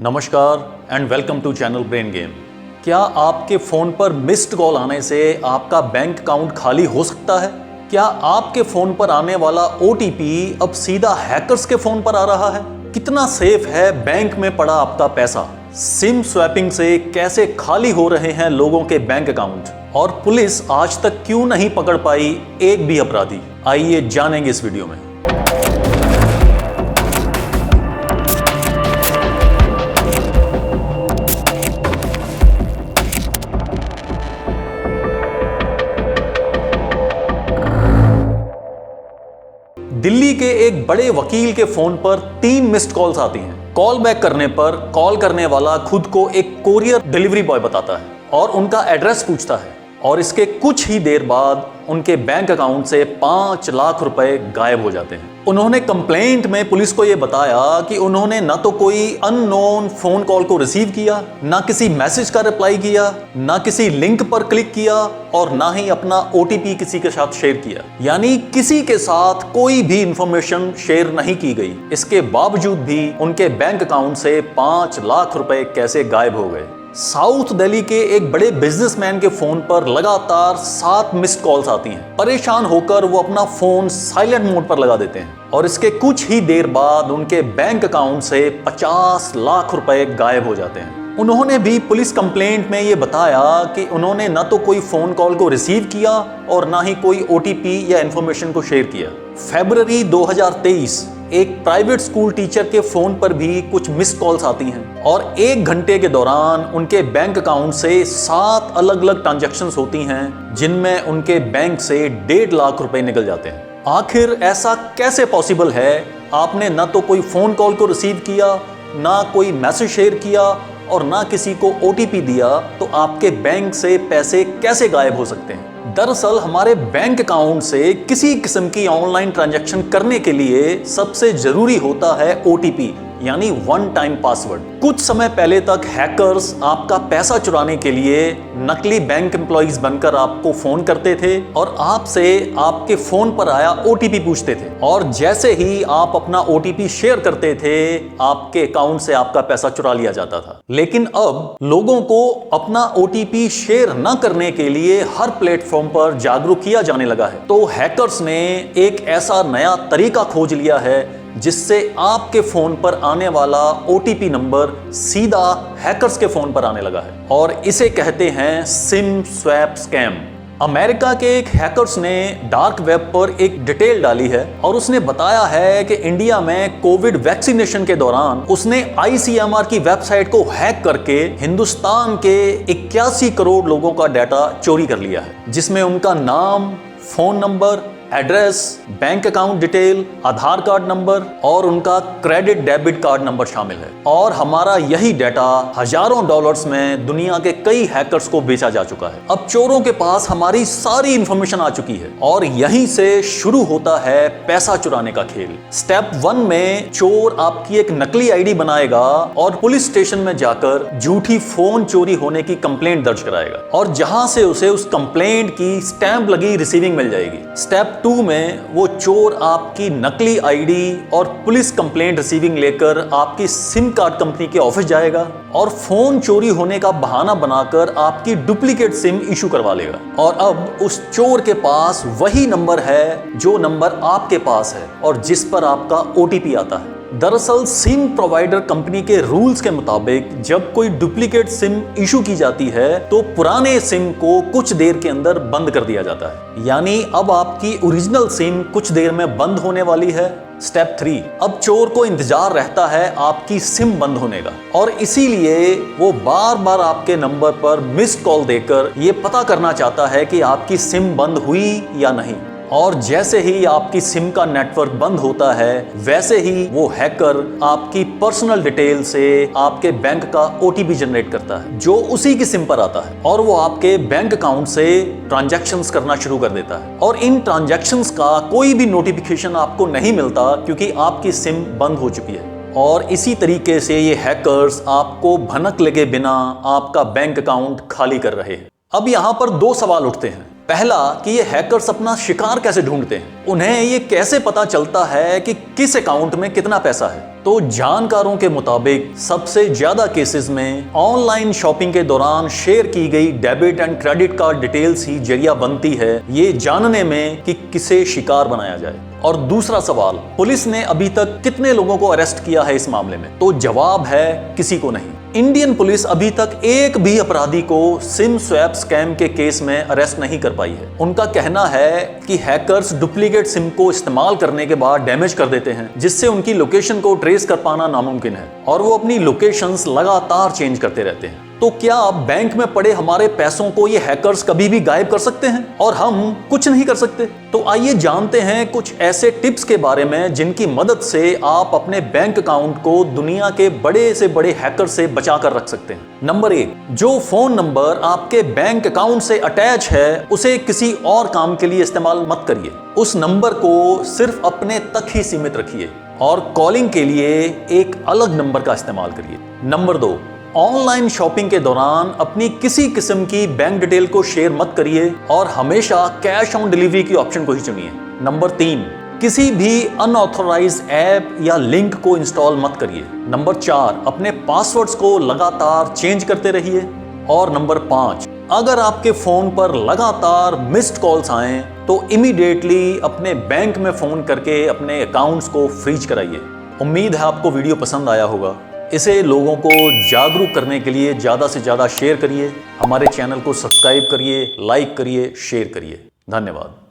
नमस्कार and welcome to channel Brain Game. क्या आपके फ़ोन पर मिस्ड कॉल आने से आपका बैंक अकाउंट खाली हो सकता है? क्या आपके फ़ोन पर आने वाला OTP अब सीधा हैकर्स के फ़ोन पर आ रहा है? कितना सेफ है बैंक में पड़ा आपका पैसा? सिम स्वैपिंग से कैसे खाली हो रहे हैं लोगों के बैंक अकाउंट? और पुलिस आज तक क्यों नहीं पकड़ पाई एक भी अपराधी? आइए जानेंगे इस वीडियो में। दिल्ली के एक बड़े वकील के फोन पर 3 मिस्ड कॉल्स आती हैं। कॉल बैक करने पर कॉल करने वाला खुद को एक कोरियर डिलीवरी बॉय बताता है और उनका एड्रेस पूछता है, और इसके कुछ ही देर बाद उनके बैंक अकाउंट से 5 लाख रुपए गायब हो जाते हैं। उन्होंने कंप्लेंट में पुलिस को यह बताया कि उन्होंने न तो कोई अननोन फोन कॉल को रिसीव किया, ना किसी मैसेज का रिप्लाई किया, ना किसी लिंक पर क्लिक किया, और ना ही अपना OTP किसी के साथ शेयर किया। यानी किसी के साथ कोई भी इंफॉर्मेशन शेयर नहीं की गई। इसके बावजूद भी उनके बैंक अकाउंट से 5 लाख रुपए कैसे गायब हो गए? साउथ दिल्ली के एक बड़े बिजनेसमैन के फोन पर लगातार 7 मिस्ड कॉल्स आती हैं। परेशान होकर वो अपना फोन साइलेंट मोड पर लगा देते हैं और इसके कुछ ही देर बाद उनके बैंक अकाउंट से 50 लाख रुपए गायब हो जाते हैं। उन्होंने भी पुलिस कंप्लेंट में ये बताया कि उन्होंने न तो कोई फोन कॉल को रिसीव किया और ना ही कोई OTP या इंफॉर्मेशन को शेयर किया। फरवरी 2023 एक प्राइवेट स्कूल टीचर के फोन पर भी कुछ मिस्ड कॉल्स आती हैं और 1 घंटे के दौरान उनके बैंक अकाउंट से 7 अलग अलग ट्रांजैक्शंस होती हैं, जिनमें उनके बैंक से 1.5 लाख रुपए निकल जाते हैं। आखिर ऐसा कैसे पॉसिबल है? आपने न तो कोई फोन कॉल को रिसीव किया, ना कोई मैसेज शेयर किया और ना किसी को OTP दिया, तो आपके बैंक से पैसे कैसे गायब हो सकते हैं? दरअसल हमारे बैंक अकाउंट से किसी किस्म की ऑनलाइन ट्रांजैक्शन करने के लिए सबसे जरूरी होता है OTP, यानी वन टाइम पासवर्ड। कुछ समय पहले तक हैकर्स आपका पैसा चुराने के लिए नकली बैंक एम्प्लॉइज बनकर आपको फोन करते थे और आपसे आपके फोन पर आया OTP पूछते थे, और जैसे ही आप अपना OTP शेयर करते थे आपके अकाउंट से आपका पैसा चुरा लिया जाता था। लेकिन अब लोगों को अपना OTP शेयर न करने के लिए हर प्लेटफॉर्म पर जागरूक किया जाने लगा है। तो हैकर्स ने एक ऐसा नया तरीका खोज लिया है जिससे आपके फोन पर आने वाला OTP नंबर सीधा हैकर्स के फोन पर आने लगा है, और इसे कहते हैं सिम स्वैप स्कैम। अमेरिका के एक हैकर्स ने डार्क वेब पर एक डिटेल डाली है और उसने बताया है कि इंडिया में कोविड वैक्सीनेशन के दौरान उसने ICMR की वेबसाइट को हैक करके हिंदुस्तान के 81 करोड़ लोगों का डाटा चोरी कर लिया है, जिसमें उनका नाम, phone number, address, bank account detail, Aadhaar card number और उनका क्रेडिट डेबिट कार्ड नंबर शामिल है। और हमारा यही डाटा हजारों डॉलर्स में दुनिया के कई हैकर्स को बेचा जा चुका है। अब चोरों के पास हमारी सारी इंफॉर्मेशन आ चुकी है और यहीं से शुरू होता है पैसा चुराने का खेल। स्टेप 1 में चोर आपकी एक नकली ID बनाएगा और पुलिस स्टेशन में जाकर झूठी फोन चोरी होने की कंप्लेंट दर्ज कराएगा, और जहां से उसे उस कंप्लेंट की स्टैंप लगी रिसीविंग मिल जाएगी। स्टेप 2 में वो चोर आपकी नकली ID और पुलिस कंप्लेंट रिसीविंग लेकर आपकी सिम कार्ड कंपनी के ऑफिस जाएगा और फोन चोरी होने का बहाना बनाकर आपकी डुप्लीकेट सिम इशू करवा लेगा। और अब उस चोर के पास वही नंबर है जो नंबर आपके पास है और जिस पर आपका OTP आता है। दरअसल सिम प्रोवाइडर कंपनी के रूल्स के मुताबिक जब कोई डुप्लीकेट सिम इशू की जाती है तो पुराने सिम को कुछ देर के अंदर बंद कर दिया जाता है। यानी अब आपकी ओरिजिनल सिम कुछ देर में बंद होने वाली है। स्टेप 3, अब चोर को इंतजार रहता है आपकी सिम बंद होने का, और इसीलिए वो बार बार आपके नंबर पर मिस्ड कॉल देकर ये पता करना चाहता है कि आपकी सिम बंद हुई या नहीं। और जैसे ही आपकी सिम का नेटवर्क बंद होता है वैसे ही वो हैकर आपकी पर्सनल डिटेल से आपके बैंक का OTP जनरेट करता है जो उसी की सिम पर आता है, और वो आपके बैंक अकाउंट से ट्रांजैक्शंस करना शुरू कर देता है। और इन ट्रांजैक्शंस का कोई भी नोटिफिकेशन आपको नहीं मिलता क्योंकि आपकी सिम बंद हो चुकी है। और इसी तरीके से ये हैकर्स आपको भनक लगे बिना आपका बैंक अकाउंट खाली कर रहे हैं। अब यहाँ पर 2 सवाल उठते हैं। पहला कि ये हैकर्स अपना शिकार कैसे ढूंढते हैं? उन्हें ये कैसे पता चलता है कि किस अकाउंट में कितना पैसा है? तो जानकारों के मुताबिक सबसे ज्यादा केसेस में ऑनलाइन शॉपिंग के दौरान शेयर की गई debit and credit card details ही जरिया बनती है ये जानने में कि किसे शिकार बनाया जाए। और दूसरा सवाल, पुलिस ने अभी तक कितने लोगों को अरेस्ट किया है इस मामले में? तो जवाब है किसी को नहीं। इंडियन पुलिस अभी तक एक भी अपराधी को सिम स्वैप स्कैम के केस में अरेस्ट नहीं कर पाई है। उनका कहना है कि हैकर्स डुप्लीकेट सिम को इस्तेमाल करने के बाद डैमेज कर देते हैं, जिससे उनकी लोकेशन को ट्रेस कर पाना नामुमकिन है और वो अपनी लोकेशंस लगातार चेंज करते रहते हैं। तो क्या बैंक में पड़े हमारे पैसों को ये हैकर्स कभी भी गायब कर सकते हैं और हम कुछ नहीं कर सकते? तो आइए जानते हैं कुछ ऐसे टिप्स के बारे में जिनकी मदद से आप अपने बैंक अकाउंट को दुनिया के बड़े से बड़े हैकर से बचा कर रख सकते हैं। नंबर 1, जो फोन नंबर आपके बैंक अकाउंट से अटैच है उसे किसी और काम के लिए इस्तेमाल मत करिए। उस नंबर को सिर्फ अपने तक ही सीमित रखिए और कॉलिंग के लिए एक अलग नंबर का इस्तेमाल करिए। नंबर 2, ऑनलाइन शॉपिंग के दौरान अपनी किसी किस्म की बैंक डिटेल को शेयर मत करिए और हमेशा कैश ऑन डिलीवरी की ऑप्शन को ही चुनिए। नंबर 3, किसी भी अनऑथोराइज्ड ऐप या लिंक को इंस्टॉल मत करिए। नंबर 4, अपने पासवर्ड्स को लगातार चेंज करते रहिए। और नंबर 5, अगर आपके फोन पर लगातार मिस्ड कॉल्स आएं तो इमीडिएटली अपने बैंक में फोन करके अपने अकाउंट्स को फ्रीज कराइए। उम्मीद है आपको वीडियो पसंद आया होगा। इसे लोगों को जागरूक करने के लिए ज़्यादा से ज़्यादा शेयर करिए। हमारे चैनल को सब्सक्राइब करिए, लाइक करिए, शेयर करिए। धन्यवाद।